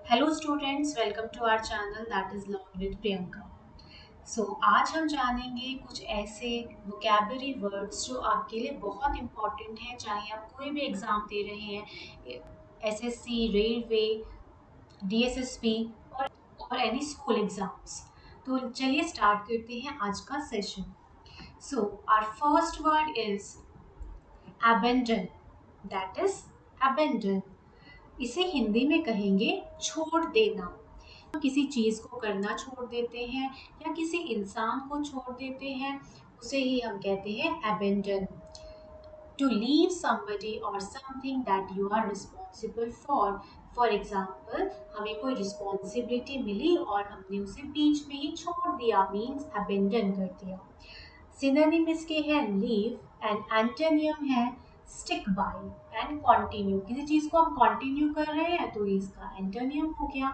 Hello students, welcome to our channel that is learn with Priyanka. आज हम जानेंगे कुछ ऐसे वोकैबुलरी वर्ड्स जो आपके लिए बहुत इम्पॉर्टेंट हैं, चाहे आप कोई भी एग्ज़ाम दे रहे हैं, एसएससी, रेलवे, डीएसएसपी और एनी स्कूल एग्ज़ाम्स। तो चलिए स्टार्ट करते हैं आज का session. Our first word is abandon, that is abandon। इसे हिंदी में कहेंगे छोड़ देना। किसी चीज़ को करना छोड़ देते हैं या किसी इंसान को छोड़ देते हैं, उसे ही हम कहते हैं abandon। To leave somebody or something that you are responsible for। For example, हमें कोई रिस्पॉन्सिबिलिटी मिली और हमने उसे बीच में ही छोड़ दिया, मीन्स abandon कर दिया। सिनोनिम इसके हैं लीव एंड एंटोनियम है स्टिक बाय एंड कंटिन्यू। किसी चीज को हम कंटिन्यू कर रहे हैं तो इसका एंटोनियम हो गया।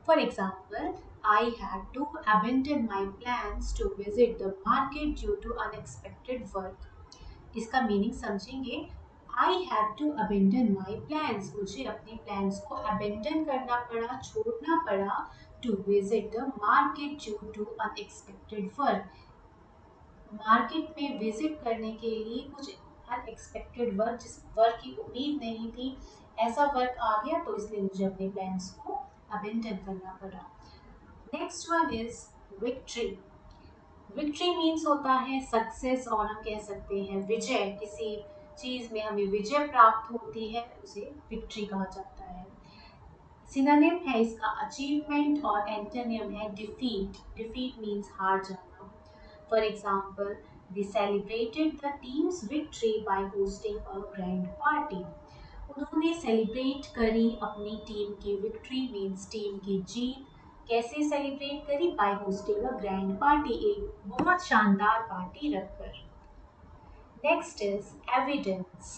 For example, I had to abandon my plans to visit the market due to unexpected work. इसका मीनिंग समझेंगे। I have to abandon my plans, मुझे अपने प्लान्स को अबेंडन करना पड़ा, छोड़ना पड़ा, to visit the market due to unexpected work. Market में विजिट करने के लिए कुछ अनएक्सपेक्टेड वर्क, जिस वर्क की उम्मीद नहीं थी, ऐसा वर्क आ गया, तो इसलिए मुझे अपने प्लान्स को अबेंडन करना पड़ा। Next one is victory. Victory means होता है सक्सेस, और हम कह सकते हैं विजय। किसी चीज में हमें विजय प्राप्त होती है, उसे विक्ट्री कहा जाता है। सिनोनिम है इसका अचीवमेंट और एंटोनियम है डिफीट। डिफीट मीन्स हार जाना। For example, they celebrated the team's victory by hosting a grand party। उन्होंने सेलिब्रेट करी अपनी टीम की विक्ट्री, मीन्स टीम की जीत। कैसे सेलिब्रेट करी? By hosting a grand party, एक बहुत शानदार पार्टी रखकर। Next is evidence.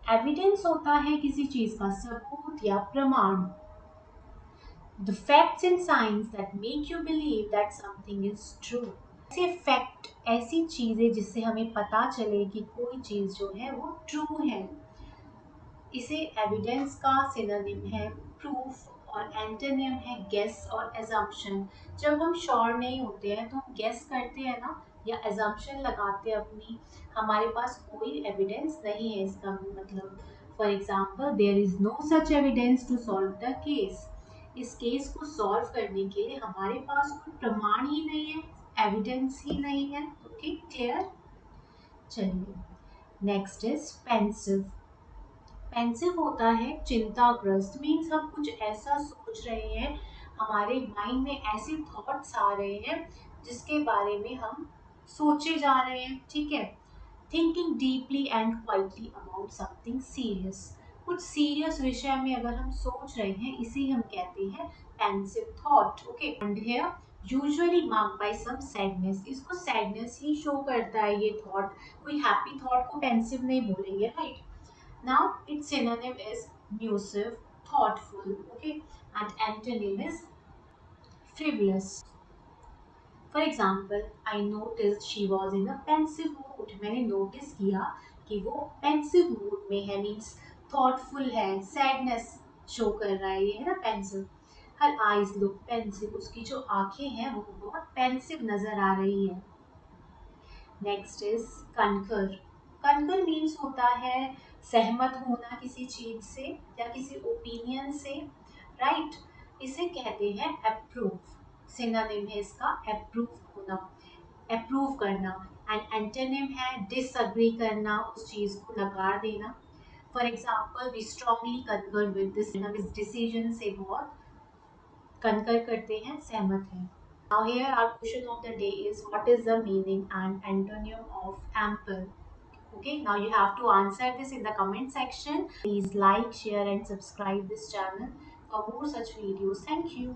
एविडेंस होता है किसी चीज का सबूत या प्रमाण। The facts and signs that make you believe that something is true। ऐसे फैक्ट, ऐसी चीजें जिससे हमें पता चले कि कोई चीज जो है वो ट्रू है, इसे एविडेंस का सिनोनिम है प्रूफ और एंटोनिम है गेस और एजम्पशन। जब हम श्योर नहीं होते हैं तो हम गेस करते हैं ना, या एजम्पशन लगाते हैं अपनी, हमारे पास कोई एविडेंस नहीं है, इसका मतलब। For example, there is no such evidence to solve the case. इस केस को सॉल्व करने के लिए हमारे पास कोई प्रमाण ही नहीं है, एविडेंस ही नहीं है। Okay, clear? चलिए, नेक्स्ट इज पेंसिव। पेंसिव होता है चिंताग्रस्त, मीन्स हम कुछ ऐसा सोच रहे हैं, हमारे माइंड में ऐसे थॉट्स आ रहे हैं जिसके बारे में हम सोचे जा रहे हैं, ठीक है। Thinking deeply and quietly about something serious. कुछ सीरियस विषय में अगर हम सोच रहे हैं, इसी हम कहते हैं pensive thought. Okay, and here usually marked by some sadness. इसको सैडनेस ही शो करता है ये थॉट, कोई हैप्पी थॉट को पेंसिव नहीं बोलेंगे, right? Now its synonym is musive, thoughtful, okay, and antonym is frivolous। For example, I noticed she was in a pensive mood। मैंने नोटिस किया कि वो pensive mood में है, मीन्स thoughtful है, sadness शो कर रहा है, ये है ना pensive। Her eyes look pensive। उसकी जो आंखें हैं वो बहुत pensive नजर आ रही है। Next is conquer. Conquer means होता है सहमत होना किसी चीज से या किसी ओपिनियन से, राइट? इसे कहते हैं अप्रूव। सिनोनिम है इसका अप्रूव होना, अप्रूव करना। एंड एंटोनिम है डिसएग्री करना, उस चीज को नकार देना। For example, we strongly concur with this, हम इस डिसीजन से बहुत कंकर करते हैं, सहमत हैं। Now here our question of the day is, what is the meaning and antonym of ample? Okay, now you have to answer this in the comment section. Please like, share and subscribe this channel for more such videos. Thank you.